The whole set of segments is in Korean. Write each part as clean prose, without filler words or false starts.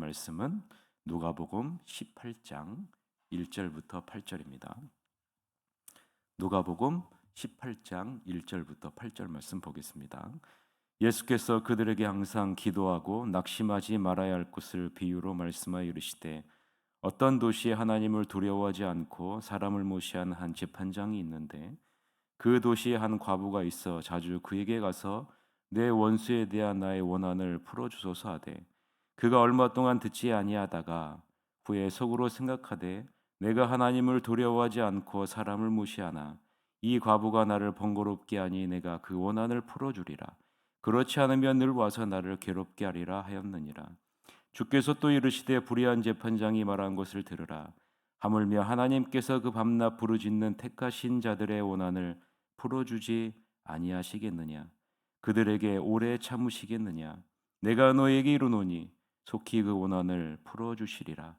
말씀은 누가복음 18장 1절부터 8절입니다. 누가복음 18장 1절부터 8절 말씀 보겠습니다. 예수께서 그들에게 항상 기도하고 낙심하지 말아야 할 것을 비유로 말씀하여 이르시되 어떤 도시에 하나님을 두려워하지 않고 사람을 무시한 한 재판장이 있는데 그 도시에 한 과부가 있어 자주 그에게 가서 내 원수에 대한 나의 원한을 풀어주소서 하되 그가 얼마 동안 듣지 아니하다가 후에 속으로 생각하되 내가 하나님을 두려워하지 않고 사람을 무시하나 이 과부가 나를 번거롭게 하니 내가 그 원한을 풀어주리라. 그렇지 않으면 늘 와서 나를 괴롭게 하리라 하였느니라. 주께서 또 이르시되 불의한 재판장이 말한 것을 들으라. 하물며 하나님께서 그 밤낮 부르짖는 택하신 자들의 원한을 풀어주지 아니하시겠느냐? 그들에게 오래 참으시겠느냐? 내가 너에게 이르노니 속히 그 원한을 풀어주시리라.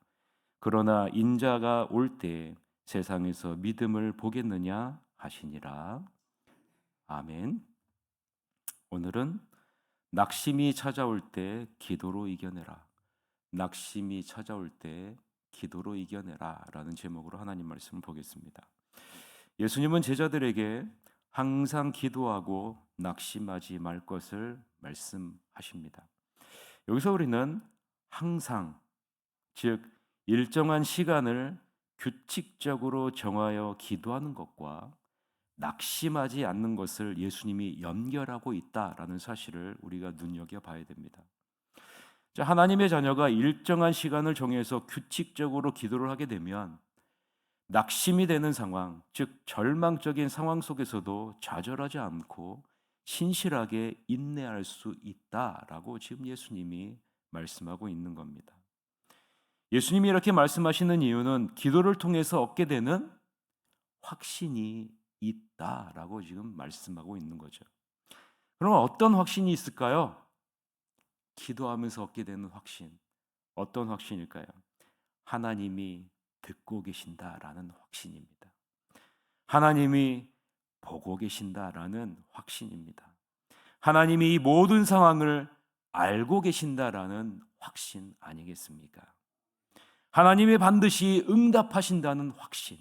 그러나 인자가 올 때 세상에서 믿음을 보겠느냐 하시니라. 아멘. 오늘은 낙심이 찾아올 때 기도로 이겨내라. 낙심이 찾아올 때 기도로 이겨내라 라는 제목으로 하나님 말씀을 보겠습니다. 예수님은 제자들에게 항상 기도하고 낙심하지 말 것을 말씀하십니다. 여기서 우리는 항상, 즉 일정한 시간을 규칙적으로 정하여 기도하는 것과 낙심하지 않는 것을 예수님이 연결하고 있다라는 사실을 우리가 눈여겨봐야 됩니다. 하나님의 자녀가 일정한 시간을 정해서 규칙적으로 기도를 하게 되면 낙심이 되는 상황, 즉 절망적인 상황 속에서도 좌절하지 않고 신실하게 인내할 수 있다라고 지금 예수님이 말씀하고 있는 겁니다. 예수님이 이렇게 말씀하시는 이유는 기도를 통해서 얻게 되는 확신이 있다라고 지금 말씀하고 있는 거죠. 그럼 어떤 확신이 있을까요? 기도하면서 얻게 되는 확신. 어떤 확신일까요? 하나님이 듣고 계신다라는 확신입니다. 하나님이 보고 계신다라는 확신입니다. 하나님이 이 모든 상황을 알고 계신다라는 확신 아니겠습니까? 하나님이 반드시 응답하신다는 확신.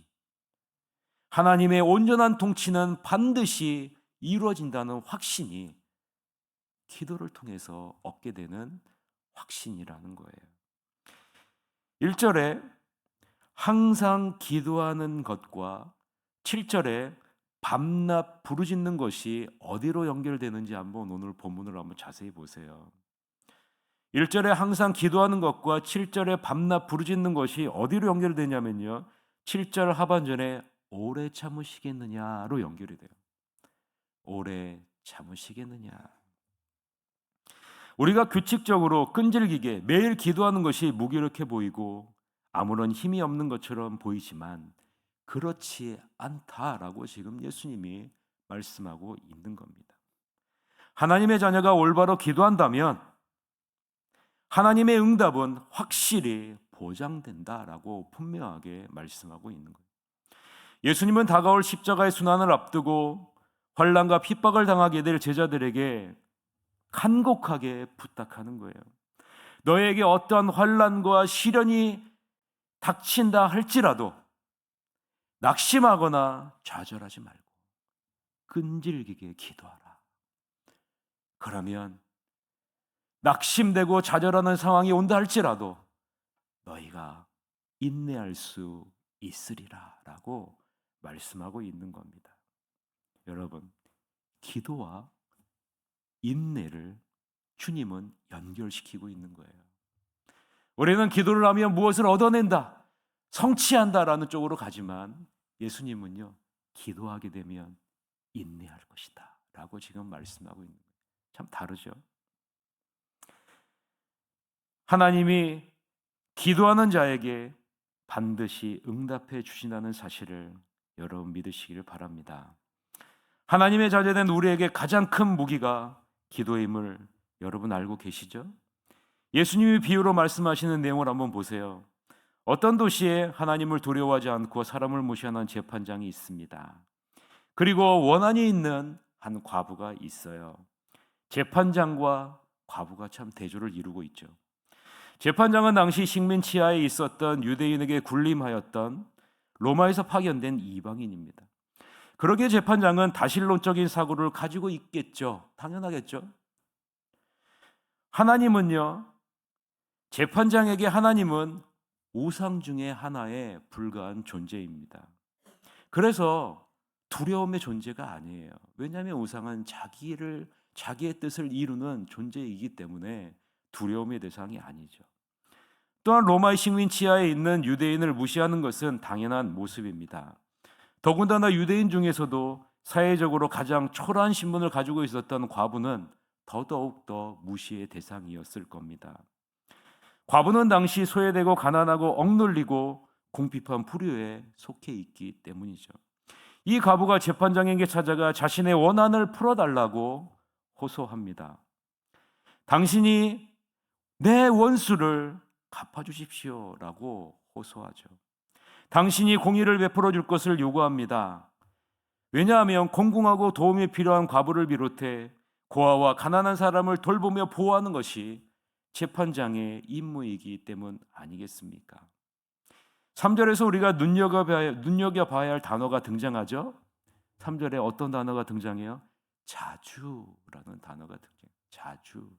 하나님의 온전한 통치는 반드시 이루어진다는 확신이 기도를 통해서 얻게 되는 확신이라는 거예요. 1절에 항상 기도하는 것과 7절에 밤낮 부르짖는 것이 어디로 연결되는지 한번 오늘 본문을 한번 자세히 보세요. 1절에 항상 기도하는 것과 7절에 밤낮 부르짖는 것이 어디로 연결되냐면요, 7절 하반전에 오래 참으시겠느냐로 연결이 돼요. 오래 참으시겠느냐. 우리가 규칙적으로 끈질기게 매일 기도하는 것이 무기력해 보이고 아무런 힘이 없는 것처럼 보이지만 그렇지 않다라고 지금 예수님이 말씀하고 있는 겁니다. 하나님의 자녀가 올바로 기도한다면 하나님의 응답은 확실히 보장된다라고 분명하게 말씀하고 있는 거예요. 예수님은 다가올 십자가의 순환을 앞두고 환난과 핍박을 당하게 될 제자들에게 간곡하게 부탁하는 거예요. 너에게 어떠한 환난과 시련이 닥친다 할지라도 낙심하거나 좌절하지 말고 끈질기게 기도하라. 그러면 낙심되고 좌절하는 상황이 온다 할지라도 너희가 인내할 수 있으리라 라고 말씀하고 있는 겁니다. 여러분, 기도와 인내를 주님은 연결시키고 있는 거예요. 우리는 기도를 하면 무엇을 얻어낸다, 성취한다라는 쪽으로 가지만 예수님은요, 기도하게 되면 인내할 것이다 라고 지금 말씀하고 있는 거예요. 참 다르죠. 하나님이 기도하는 자에게 반드시 응답해 주신다는 사실을 여러분 믿으시기를 바랍니다. 하나님의 자녀된 우리에게 가장 큰 무기가 기도임을 여러분 알고 계시죠? 예수님이 비유로 말씀하시는 내용을 한번 보세요. 어떤 도시에 하나님을 두려워하지 않고 사람을 무시하는 재판장이 있습니다. 그리고 원한이 있는 한 과부가 있어요. 재판장과 과부가 참 대조를 이루고 있죠. 재판장은 당시 식민 치하에 있었던 유대인에게 군림하였던 로마에서 파견된 이방인입니다. 그러기에 재판장은 다신론적인 사고를 가지고 있겠죠. 당연하겠죠. 하나님은요, 재판장에게 하나님은 우상 중에 하나에 불과한 존재입니다. 그래서 두려움의 존재가 아니에요. 왜냐하면 우상은 자기의 뜻을 이루는 존재이기 때문에 두려움의 대상이 아니죠. 또한 로마의 식민 치하에 있는 유대인을 무시하는 것은 당연한 모습입니다. 더군다나 유대인 중에서도 사회적으로 가장 초라한 신분을 가지고 있었던 과부는 더더욱 더 무시의 대상이었을 겁니다. 과부는 당시 소외되고 가난하고 억눌리고 궁핍한 부류에 속해 있기 때문이죠. 이 과부가 재판장에게 찾아가 자신의 원한을 풀어달라고 호소합니다. 당신이 내 원수를 갚아주십시오라고 호소하죠. 당신이 공의를 베풀어 줄 것을 요구합니다. 왜냐하면 공공하고 도움이 필요한 과부를 비롯해 고아와 가난한 사람을 돌보며 보호하는 것이 재판장의 임무이기 때문 아니겠습니까? 3절에서 우리가 눈여겨봐야 할 단어가 등장하죠. 3절에 어떤 단어가 등장해요? 자주라는 단어가 등장해요. 자주.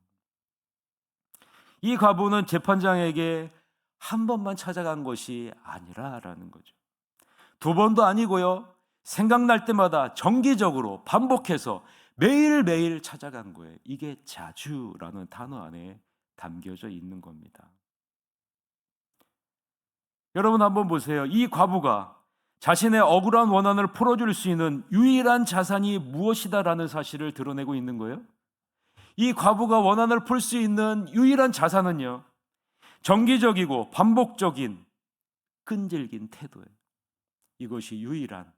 이 과부는 재판장에게 한 번만 찾아간 것이 아니라라는 거죠. 두 번도 아니고요. 생각날 때마다 정기적으로 반복해서 매일매일 찾아간 거예요. 이게 자주라는 단어 안에 담겨져 있는 겁니다. 여러분 한번 보세요. 이 과부가 자신의 억울한 원한을 풀어줄 수 있는 유일한 자산이 무엇이다라는 사실을 드러내고 있는 거예요. 이 과부가 원한을 풀 수 있는 유일한 자산은요, 정기적이고 반복적인 끈질긴 태도예요. 이것이 유일한,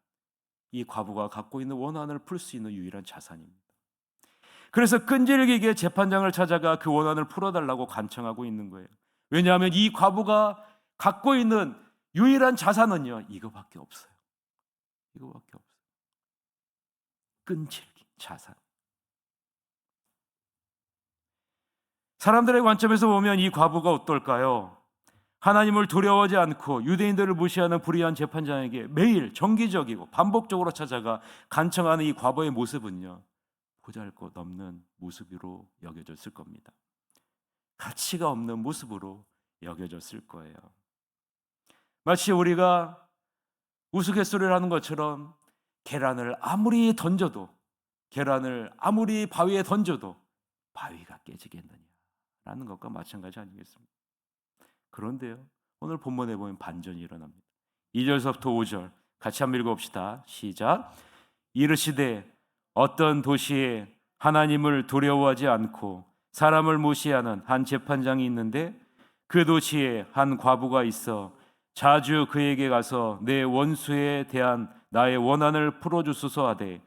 이 과부가 갖고 있는 원한을 풀 수 있는 유일한 자산입니다. 그래서 끈질기게 재판장을 찾아가 그 원한을 풀어달라고 간청하고 있는 거예요. 왜냐하면 이 과부가 갖고 있는 유일한 자산은요, 이거밖에 없어요. 이거밖에 없어요. 끈질긴 자산. 사람들의 관점에서 보면 이 과부가 어떨까요? 하나님을 두려워하지 않고 유대인들을 무시하는 불의한 재판장에게 매일 정기적이고 반복적으로 찾아가 간청하는 이 과부의 모습은요, 보잘것없는 모습으로 여겨졌을 겁니다. 가치가 없는 모습으로 여겨졌을 거예요. 마치 우리가 우스갯소리를 하는 것처럼 계란을 아무리 바위에 던져도 바위가 깨지겠느냐라는 것과 마찬가지 아니겠습니까? 그런데요, 오늘 본문에 보면 반전이 일어납니다. 2절서부터 5절 같이 한번 읽어봅시다. 시작. 이르시되 어떤 도시에 하나님을 두려워하지 않고 사람을 무시하는 한 재판장이 있는데 그 도시에 한 과부가 있어 자주 그에게 가서 내 원수에 대한 나의 원한을 풀어주소서 하되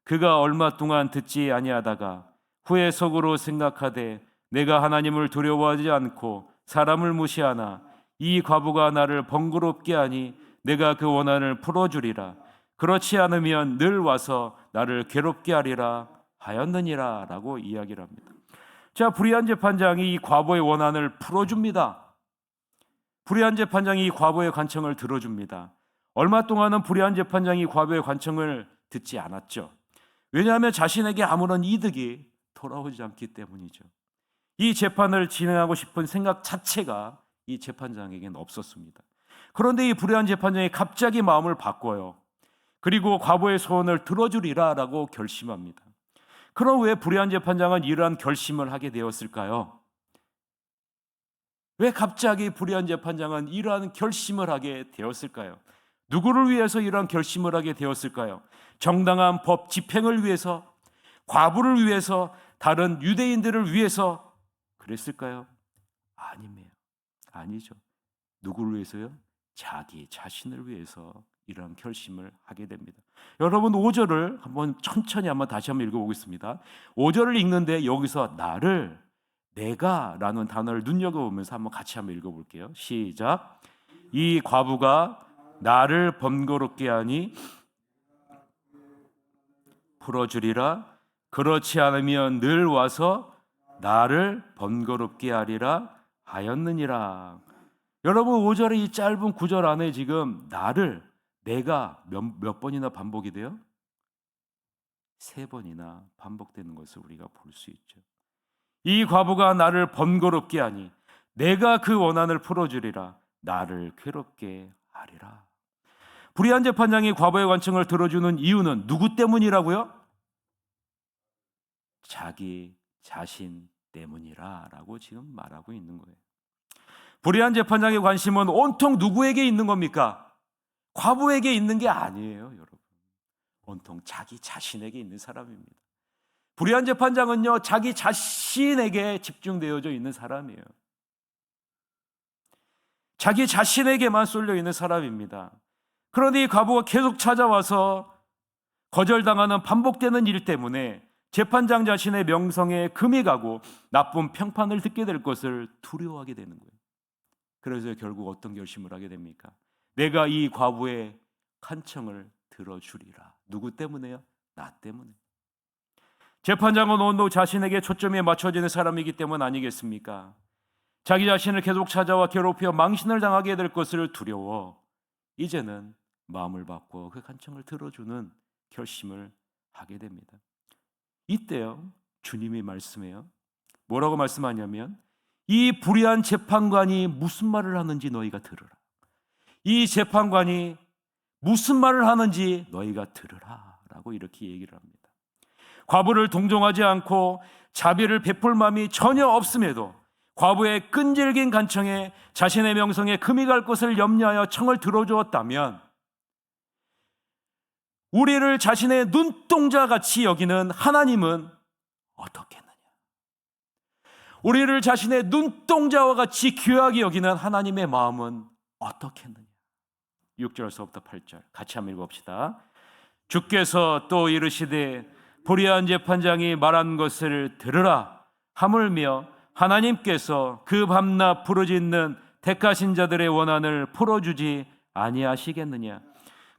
그가 얼마 동안 듣지 아니하다가 후에 속으로 생각하되 내가 하나님을 두려워하지 않고 사람을 무시하나 이 과부가 나를 번거롭게 하니 내가 그 원한을 풀어주리라. 그렇지 않으면 늘 와서 나를 괴롭게 하리라 하였느니라 라고 이야기를 합니다. 자, 불의한 재판장이 이 과부의 원한을 풀어줍니다. 불의한 재판장이 이 과부의 관청을 들어줍니다. 얼마 동안은 불의한 재판장이 과부의 관청을 듣지 않았죠. 왜냐하면 자신에게 아무런 이득이 돌아오지 않기 때문이죠. 이 재판을 진행하고 싶은 생각 자체가 이 재판장에게는 없었습니다. 그런데 이 불의한 재판장이 갑자기 마음을 바꿔요. 그리고 과부의 소원을 들어주리라 라고 결심합니다. 그럼 왜 불의한 재판장은 이러한 결심을 하게 되었을까요? 왜 갑자기 불의한 재판장은 이러한 결심을 하게 되었을까요? 누구를 위해서 이러한 결심을 하게 되었을까요? 정당한 법 집행을 위해서, 과부를 위해서, 다른 유대인들을 위해서 그랬을까요? 아니죠. 누구를 위해서요? 자기 자신을 위해서 이러한 결심을 하게 됩니다. 여러분 5절을 천천히 다시 한번 읽어보겠습니다. 5절을 읽는데 여기서 내가 라는 단어를 눈여겨보면서 같이 한번 읽어볼게요. 시작. 이 과부가 나를 번거롭게 하니 풀어주리라. 그렇지 않으면 늘 와서 나를 번거롭게 하리라 하였느니라. 여러분 5절의 이 짧은 구절 안에 지금 내가 몇 번이나 반복이 돼요? 3번이나 반복되는 것을 우리가 볼 수 있죠. 이 과부가 나를 번거롭게 하니 내가 그 원한을 풀어주리라. 나를 괴롭게 하리라. 불의한 재판장이 과부의 관청을 들어주는 이유는 누구 때문이라고요? 자기 자신 때문이라 라고 지금 말하고 있는 거예요. 불의한 재판장의 관심은 온통 누구에게 있는 겁니까? 과부에게 있는 게 아니에요, 여러분. 온통 자기 자신에게 있는 사람입니다. 불의한 재판장은요, 자기 자신에게 집중되어져 있는 사람이에요. 자기 자신에게만 쏠려 있는 사람입니다. 그런데 이 과부가 계속 찾아와서 거절당하는 반복되는 일 때문에 재판장 자신의 명성에 금이 가고 나쁜 평판을 듣게 될 것을 두려워하게 되는 거예요. 그래서 결국 어떤 결심을 하게 됩니까? 내가 이 과부의 간청을 들어주리라. 누구 때문에요? 나 때문에. 재판장은 온통 자신에게 초점이 맞춰지는 사람이기 때문 아니겠습니까? 자기 자신을 계속 찾아와 괴롭혀 망신을 당하게 될 것을 두려워 이제는 마음을 바꿔 그 간청을 들어주는 결심을 하게 됩니다. 이때요, 주님이 말씀해요. 뭐라고 말씀하냐면 이 불의한 재판관이 무슨 말을 하는지 너희가 들으라. 이 재판관이 무슨 말을 하는지 너희가 들으라 라고 이렇게 얘기를 합니다. 과부를 동정하지 않고 자비를 베풀 마음이 전혀 없음에도 과부의 끈질긴 간청에 자신의 명성에 금이 갈 것을 염려하여 청을 들어주었다면 우리를 자신의 눈동자같이 여기는 하나님은 어떻겠느냐? 우리를 자신의 눈동자와 같이 귀하게 여기는 하나님의 마음은 어떻겠느냐? 6절서부터 8절 같이 한번 읽어봅시다. 주께서 또 이르시되 불의한 재판장이 말한 것을 들으라. 하물며 하나님께서 그 밤낮 부르짖는 택하신 자들의 원한을 풀어주지 아니하시겠느냐?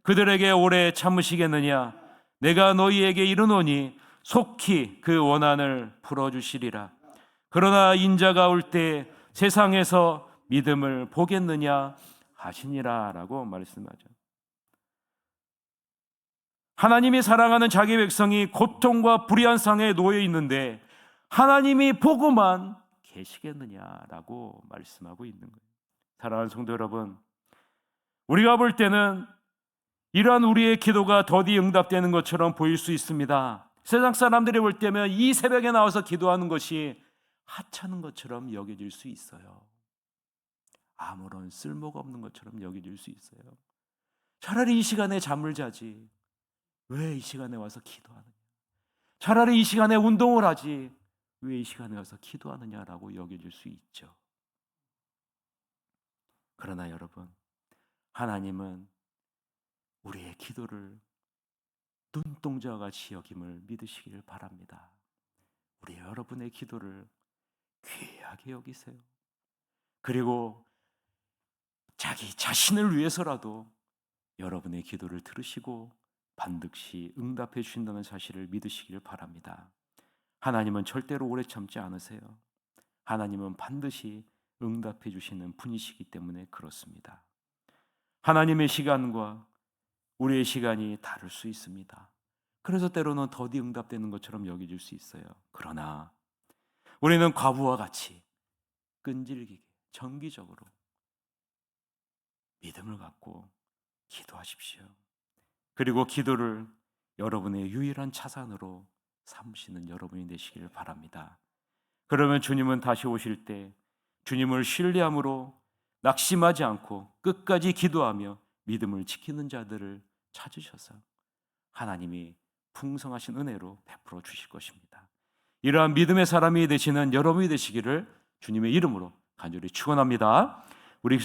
그들에게 오래 참으시겠느냐? 내가 너희에게 이르노니 속히 그 원한을 풀어주시리라. 그러나 인자가 올 때 세상에서 믿음을 보겠느냐 하시니라 라고 말씀하죠. 하나님이 사랑하는 자기 백성이 고통과 불의한 상에 놓여 있는데 하나님이 보고만 계시겠느냐라고 말씀하고 있는 거예요. 사랑하는 성도 여러분, 우리가 볼 때는 이러한 우리의 기도가 더디 응답되는 것처럼 보일 수 있습니다. 세상 사람들이 볼 때면 이 새벽에 나와서 기도하는 것이 하찮은 것처럼 여겨질 수 있어요. 아무런 쓸모가 없는 것처럼 여겨질 수 있어요. 차라리 이 시간에 잠을 자지 왜 이 시간에 와서 기도하느냐? 차라리 이 시간에 운동을 하지 왜 이 시간에 와서 기도하느냐라고 여겨질 수 있죠. 그러나 여러분, 하나님은 우리의 기도를 눈동자와 같이 여김을 믿으시길 바랍니다. 우리 여러분의 기도를 귀하게 여기세요. 그리고 자기 자신을 위해서라도 여러분의 기도를 들으시고 반드시 응답해 주신다는 사실을 믿으시길 바랍니다. 하나님은 절대로 오래 참지 않으세요. 하나님은 반드시 응답해 주시는 분이시기 때문에 그렇습니다. 하나님의 시간과 우리의 시간이 다를 수 있습니다. 그래서 때로는 더디 응답되는 것처럼 여겨질 수 있어요. 그러나 우리는 과부와 같이 끈질기게 정기적으로 믿음을 갖고 기도하십시오. 그리고 기도를 여러분의 유일한 자산으로 삼으시는 여러분이 되시길 바랍니다. 그러면 주님은 다시 오실 때 주님을 신뢰함으로 낙심하지 않고 끝까지 기도하며 믿음을 지키는 자들을 찾으셔서 하나님이 풍성하신 은혜로 베풀어 주실 것입니다. 이러한 믿음의 사람이 되시는 여러분이 되시기를 주님의 이름으로 간절히 축원합니다. 우리